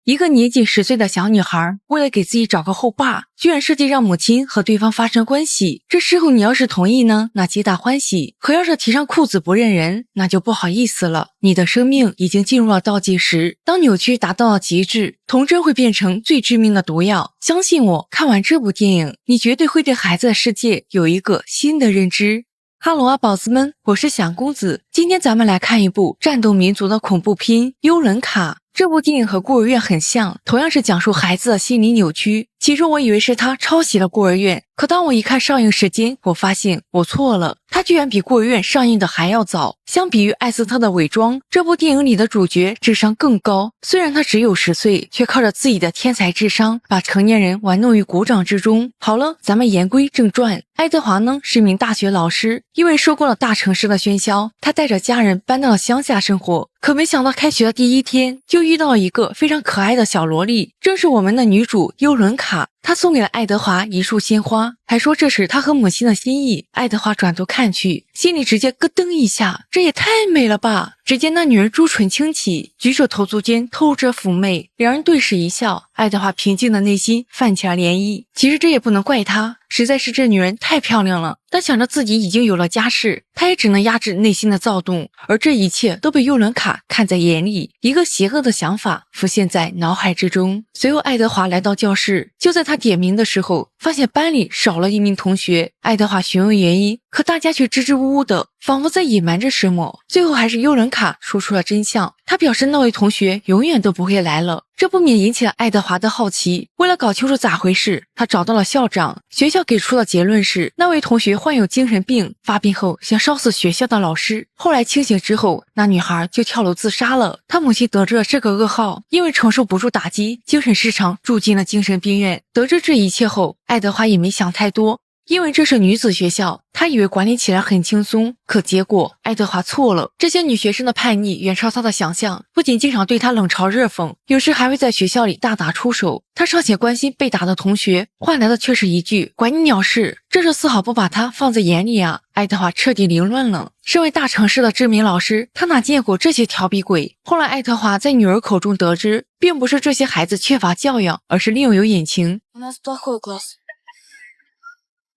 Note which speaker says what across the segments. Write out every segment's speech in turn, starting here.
Speaker 1: 一个年仅10岁的小女孩，为了给自己找个后爸，居然设计让母亲和对方发生关系。这时候你要是同意呢，那皆大欢喜；可要是提上裤子不认人，那就不好意思了。你的生命已经进入了倒计时，当扭曲达到了极致，童真会变成最致命的毒药。相信我，看完这部电影，你绝对会对孩子的世界有一个新的认知。哈喽啊，宝子们，我是想公子。今天咱们来看一部战斗民族的恐怖片《幽人卡》。这部电影和孤儿院很像，同样是讲述孩子的心理扭曲。起初我以为是他抄袭了孤儿院，可当我一看上映时间，我发现我错了，他居然比孤儿院上映的还要早。相比于艾斯特的伪装，这部电影里的主角智商更高，虽然他只有10岁，却靠着自己的天才智商把成年人玩弄于股掌之中。好了，咱们言归正传。爱德华呢是一名大学老师，因为受够了大城市的喧嚣，他带着家人搬到了乡下生活。可没想到开学的第一天，就遇到了一个非常可爱的小萝莉，正是我们的女主幽伦卡。她送给了爱德华一束鲜花，还说这是她和母亲的心意。爱德华转头看去，心里直接咯噔一下，这也太美了吧！只见那女人朱唇轻启，举手投足间透露着妩媚，两人对视一笑，爱德华平静的内心泛起了涟漪。其实这也不能怪他，实在是这女人太漂亮了。但想着自己已经有了家室，他也只能压制内心的躁动，而这一切都被幽伦卡看在眼里。一个邪恶的想法浮现在脑海之中。随后爱德华来到教室，就在他点名的时候，发现班里少了一名同学。爱德华询问原因，可大家却支支吾吾的，仿佛在隐瞒着什么。最后还是幽伦卡说出了真相，他表示那位同学永远都不会来了。这不免引起了爱德华的好奇，为了搞清楚咋回事，他找到了校长。学校给出的结论是，那位同学患有精神病，发病后想烧死学校的老师，后来清醒之后，那女孩就跳楼自杀了。他母亲得知了这个噩耗，因为承受不住打击，精神失常住进了精神病院。得知这一切后，爱德华也没想太多，因为这是女子学校，他以为管理起来很轻松，可结果爱德华错了。这些女学生的叛逆远超他的想象，不仅经常对他冷嘲热讽，有时还会在学校里大打出手。他尚且关心被打的同学，换来的却是一句管你鸟事，这是丝毫不把他放在眼里啊！爱德华彻底凌乱了。身为大城市的知名老师，他哪见过这些调皮鬼？后来爱德华在女儿口中得知，并不是这些孩子缺乏教养，而是另有隐情。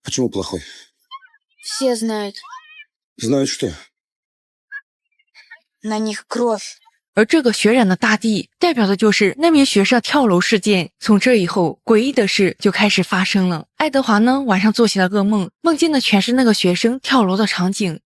Speaker 2: Почему плохой?
Speaker 3: Все знают.
Speaker 2: Знают что?
Speaker 3: На них кровь.
Speaker 1: 而这个血染的大地，代表的就是那名学生跳楼事件。从这以后，诡异的事就开始发生了。爱德华呢，晚上做起了噩梦，梦见的全是那个学生跳楼的场景。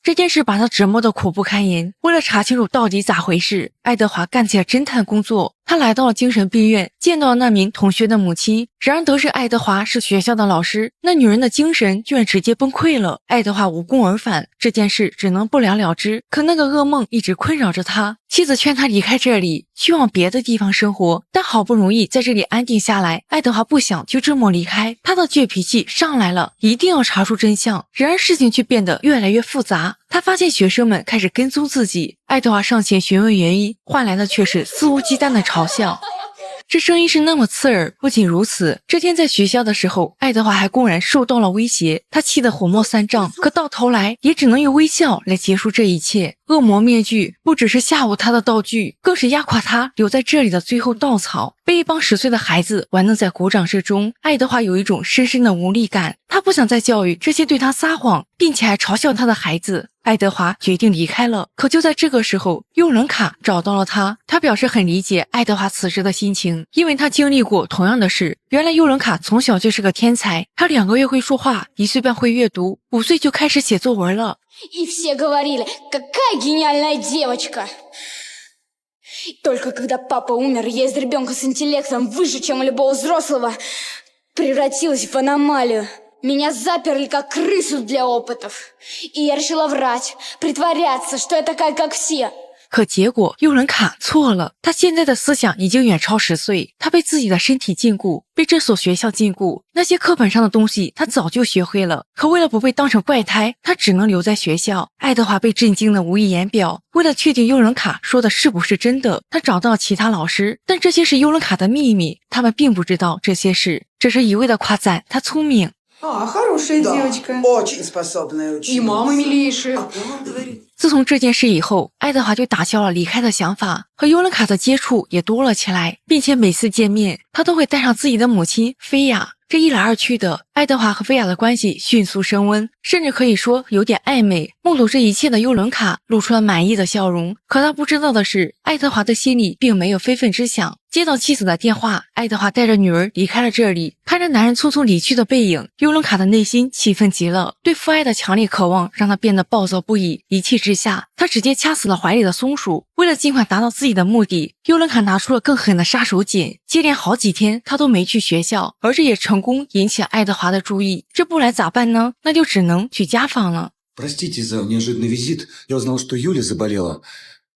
Speaker 1: 这件事把他折磨得苦不堪言。为了查清楚到底咋回事，爱德华干起了侦探工作。他来到了精神病院，见到了那名同学的母亲。然而得知爱德华是学校的老师，那女人的精神居然直接崩溃了。爱德华无功而返，这件事只能不了了之。可那个噩梦一直困扰着他。妻子劝他离开这里，去往别的地方生活，但好不容易在这里安定下来，爱德华不想就这么离开。他的倔脾气上来了，一定要查出真相。然而事情却变得越来越复杂。他发现学生们开始跟踪自己，爱德华上前询问原因，换来的却是肆无忌惮的嘲笑。这声音是那么刺耳。不仅如此，这天在学校的时候，爱德华还公然受到了威胁，他气得火冒三丈，可到头来也只能用微笑来结束这一切。恶魔面具不只是吓唬他的道具，更是压垮他留在这里的最后稻草。被一帮10岁的孩子玩弄在股掌之中，爱德华有一种深深的无力感。他不想再教育这些对他撒谎并且还嘲笑他的孩子。爱德华决定离开了。可就在这个时候，幽伦卡找到了他。他表示很理解爱德华此时的心情，因为他经历过同样的事。原来幽伦卡从小就是个天才，他2个月会说话，1岁半会阅读，5岁就开始写作文了。
Speaker 3: И все говорили, какая гениальная девочка. Только когда папа умер, я из ребенка с интеллектом выше, чем у любого взрослого, превратилась в аномалию. Меня заперли как крысу для опытов. И я решила врать, притворяться, что я такая, как все.
Speaker 1: 可结果幽伦卡错了，他现在的思想已经远超10岁，他被自己的身体禁锢，被这所学校禁锢，那些课本上的东西他早就学会了。可为了不被当成怪胎，他只能留在学校。爱德华被震惊得无以言表。为了确定幽伦卡说的是不是真的，他找到了其他老师，但这些是幽伦卡的秘密，他们并不知道这些事，只是一味的夸赞他聪明。
Speaker 4: Хорошая
Speaker 5: Да,
Speaker 4: девочка.
Speaker 5: очень способная
Speaker 4: И
Speaker 5: ученица.
Speaker 4: мама милейшая.
Speaker 5: Мама говорит.
Speaker 1: 自从这件事以后，爱德华就打消了离开的想法，和尤伦卡的接触也多了起来，并且每次见面，他都会带上自己的母亲菲亚。这一来二去的，爱德华和菲亚的关系迅速升温，甚至可以说有点暧昧。目睹这一切的尤伦卡露出了满意的笑容，可他不知道的是，爱德华的心里并没有非分之想。接到妻子的电话，爱德华带着女儿离开了这里。看着男人匆匆离去的背影，尤伦卡的内心气愤极了，对父爱的强烈渴望让他变得暴躁不已。一气之下，他直接掐死了怀里的松鼠。为了尽快达到自己的目的，尤伦卡拿出了更狠的杀手锏。接连好几天，他都没去学校，而这也成功引起了爱德华的注意。这不来咋办呢？那就只能去家访了。
Speaker 2: Простите за неожиданный визит. Я узнал, что Юля заболела.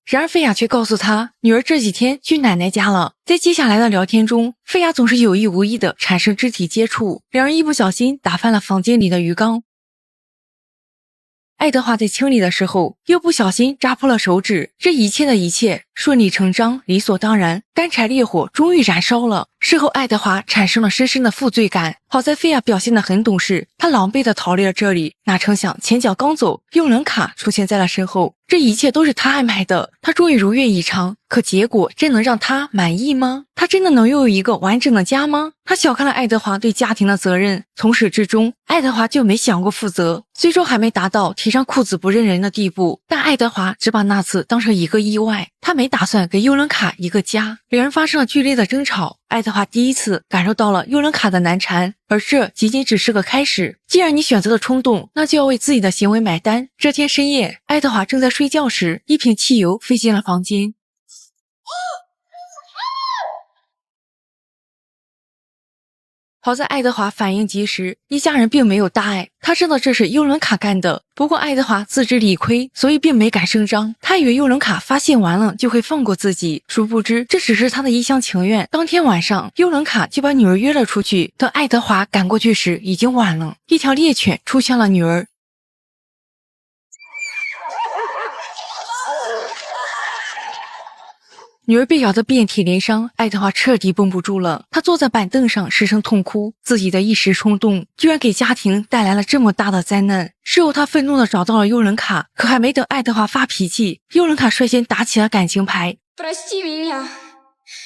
Speaker 1: 然而菲亚却告诉他，女儿这几天去奶奶家了。在接下来的聊天中，菲亚总是有意无意地产生肢体接触，两人一不小心打翻了房间里的鱼缸。爱德华在清理的时候又不小心扎破了手指，这一切的一切顺理成章，理所当然。干柴烈火终于燃烧了。事后爱德华产生了深深的负罪感，好在菲亚表现得很懂事，他狼狈地逃离了这里。哪成想前脚刚走，尤伦卡出现在了身后，这一切都是他安排的，他终于如愿以偿。可结果真能让他满意吗？他真的能拥有一个完整的家吗？他小看了爱德华对家庭的责任，从始至终爱德华就没想过负责。虽说还没达到提上裤子不认人的地步，但爱德华只把那次当成一个意外，他没打算给尤伦卡一个家。两人发生了剧烈的争吵，爱德华第一次感受到了尤伦卡的难缠，而这仅仅只是个开始。既然你选择了冲动，那就要为自己的行为买单。这天深夜，爱德华正在睡觉时，一瓶汽油飞进了房间。好在爱德华反应及时，一家人并没有大碍。他知道这是尤伦卡干的，不过爱德华自知理亏，所以并没敢声张。他以为尤伦卡发现完了就会放过自己，殊不知这只是他的一厢情愿。当天晚上，尤伦卡就把女儿约了出去，等爱德华赶过去时已经晚了。一条猎犬出现了女儿。女儿被咬得遍体鳞伤，爱德华彻底绷不住了。他坐在板凳上失声痛哭，自己的一时冲动居然给家庭带来了这么大的灾难。事后他愤怒地找到了尤伦卡，可还没等爱德华发脾气，尤伦卡率先打起了感情牌。
Speaker 3: Прости меня.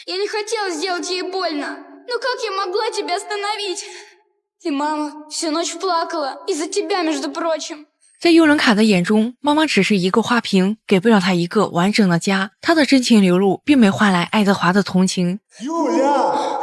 Speaker 3: Я не хотела сделать ей больно. Но как я могла тебя остановить? И мама всю ночь плакала. Из-за тебя, между прочим.
Speaker 1: 在尤伦卡的眼中，妈妈只是一个花瓶，给不了他一个完整的家。他的真情流露，并没换来爱德华的同情。
Speaker 6: Юля!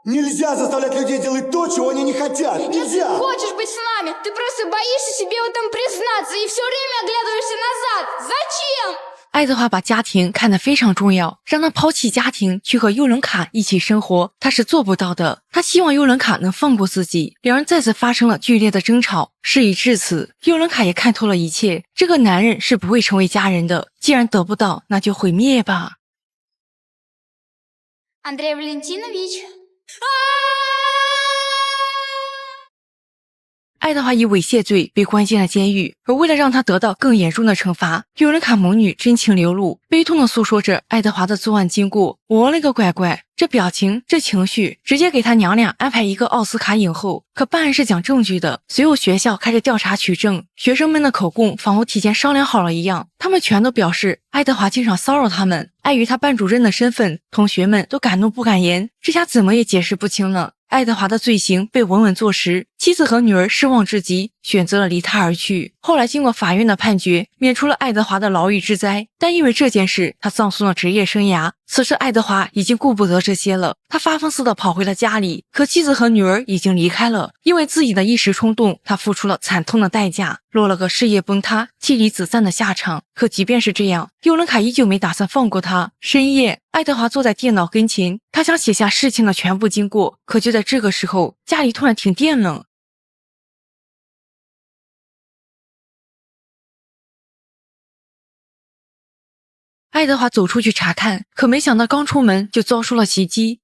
Speaker 6: Нельзя заставлять людей делать то, чего они не хотят.
Speaker 3: Если
Speaker 6: Нельзя!
Speaker 3: хочешь быть с нами, ты просто боишься себе в этом признаться и все время оглядываешься назад. Зачем?
Speaker 1: 爱德华把家庭看得非常重要，让他抛弃家庭去和尤伦卡一起生活，他是做不到的。他希望尤伦卡能放过自己。两人再次发生了剧烈的争吵。事已至此，尤伦卡也看透了一切，这个男人是不会成为家人的，既然得不到，那就毁灭吧。
Speaker 3: Андрей Валентинович.
Speaker 1: 爱德华以猥亵罪被关进了监狱，而为了让他得到更严重的惩罚，尤伦卡母女真情流露，悲痛地诉说着爱德华的作案经过。我勒个乖乖，这表情，这情绪，直接给他娘俩安排一个奥斯卡影后。可办案是讲证据的，随后学校开始调查取证，学生们的口供仿佛提前商量好了一样，他们全都表示爱德华经常骚扰他们。碍于他班主任的身份，同学们都敢怒不敢言，这下怎么也解释不清了。爱德华的罪行被稳稳坐实，妻子和女儿失望至极，选择了离他而去。后来经过法院的判决，免除了爱德华的牢狱之灾，但因为这件事，他葬送了职业生涯。此时爱德华已经顾不得这些了，他发疯似的跑回了家里，可妻子和女儿已经离开了。因为自己的一时冲动，他付出了惨痛的代价，落了个事业崩塌、妻离子散的下场。可即便是这样，尤伦卡依旧没打算放过他。深夜，爱德华坐在电脑跟前，他想写下事情的全部经过，可就在这个时候，家里突然停电了。爱德华走出去查看，可没想到刚出门就遭受了袭击。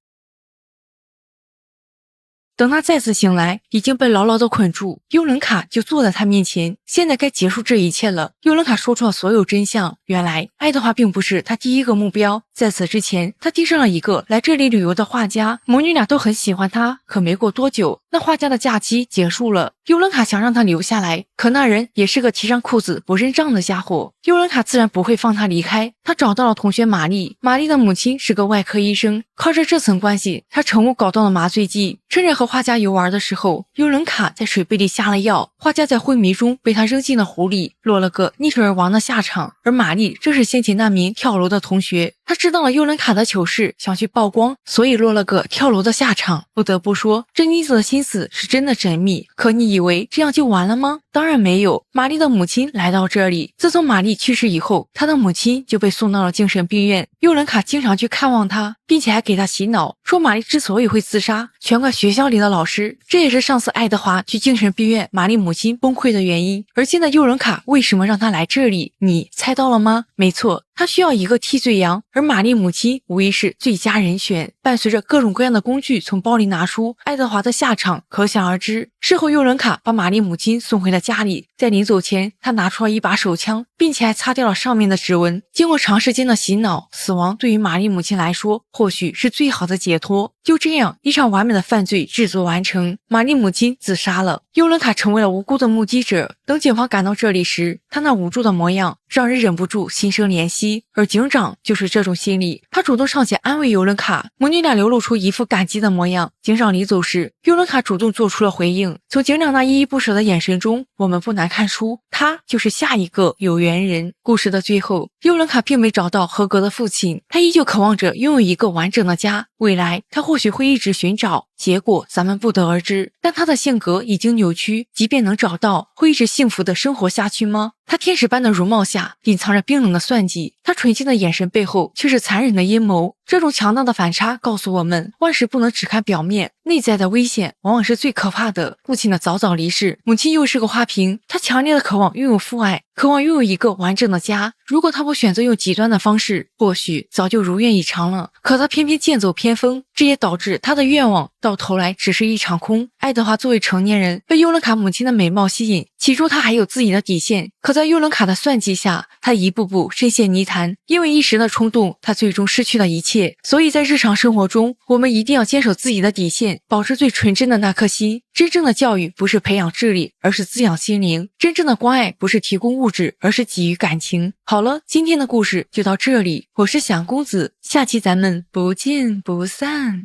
Speaker 1: 等他再次醒来，已经被牢牢地捆住，尤伦卡就坐在他面前。现在该结束这一切了。尤伦卡说出了所有真相，原来爱德华并不是他第一个目标，在此之前，他盯上了一个来这里旅游的画家，母女俩都很喜欢他。可没过多久，那画家的假期结束了，尤伦卡想让他留下来，可那人也是个提上裤子不认账的家伙。尤伦卡自然不会放他离开，他找到了同学玛丽，玛丽的母亲是个外科医生，靠着这层关系，他成功搞到了麻醉剂。趁着和画家游玩的时候，尤伦卡在水杯里下了药，画家在昏迷中被他扔进了湖里，落了个溺水而亡的下场。而玛丽正是先前那名跳楼的同学，他知道了尤伦卡的糗事，想去曝光，所以落了个跳楼的下场。不得不说，这妮子的心思是真的缜密。可你以为这样就完了吗？当然没有。玛丽的母亲来到这里，自从玛丽去世以后，她的母亲就被送到了精神病院。尤伦卡经常去看望她，并且还给她洗脑，说玛丽之所以会自杀，全怪学校里的老师。这也是上次爱德华去精神病院，玛丽母亲崩溃的原因。而现在尤伦卡为什么让她来这里？你猜到了吗？没错，他需要一个替罪羊，而玛丽母亲无疑是最佳人选。伴随着各种各样的工具从包里拿出，爱德华的下场可想而知。事后尤伦卡把玛丽母亲送回了家里，在临走前，他拿出了一把手枪，并且还擦掉了上面的指纹。经过长时间的洗脑，死亡对于玛丽母亲来说或许是最好的解脱。就这样，一场完美的犯罪制作完成，玛丽母亲自杀了，尤伦卡成为了无辜的目击者。等警方赶到这里时，他那无助的模样让人忍不住心生怜惜。而警长就是这种心理，他主动上前安慰尤伦卡，母女俩流露出一副感激的模样。警长离走时，尤伦卡主动做出了回应。从警长那依依不舍的眼神中，我们不难看出，他就是下一个有缘人。故事的最后，尤伦卡并没找到合格的父亲，他依旧渴望着拥有一个完整的家，未来他或许会一直寻找，结果咱们不得而知。但他的性格已经扭曲，即便能找到，会一直幸福的生活下去吗？他天使般的容貌下隐藏着冰冷的算计，他纯净的眼神背后却是残忍的阴谋。这种强大的反差告诉我们，万事不能只看表面，内在的危险往往是最可怕的。父亲的早早离世，母亲又是个花瓶，他强烈的渴望拥有父爱，渴望拥有一个完整的家。如果他不选择用极端的方式，或许早就如愿以偿了。可他偏偏剑走偏锋，这也导致他的愿望到头来只是一场空。爱德华作为成年人，被尤伦卡母亲的美貌吸引，起初他还有自己的底线，可在尤伦卡的算计下，他一步步深陷泥潭。因为一时的冲动，他最终失去了一切。所以在日常生活中，我们一定要坚守自己的底线，保持最纯真的那颗心。真正的教育不是培养智力，而是滋养心灵。真正的关爱不是提供物质，而是给予感情。好了，今天的故事就到这里，我是想公子，下期咱们不见不散。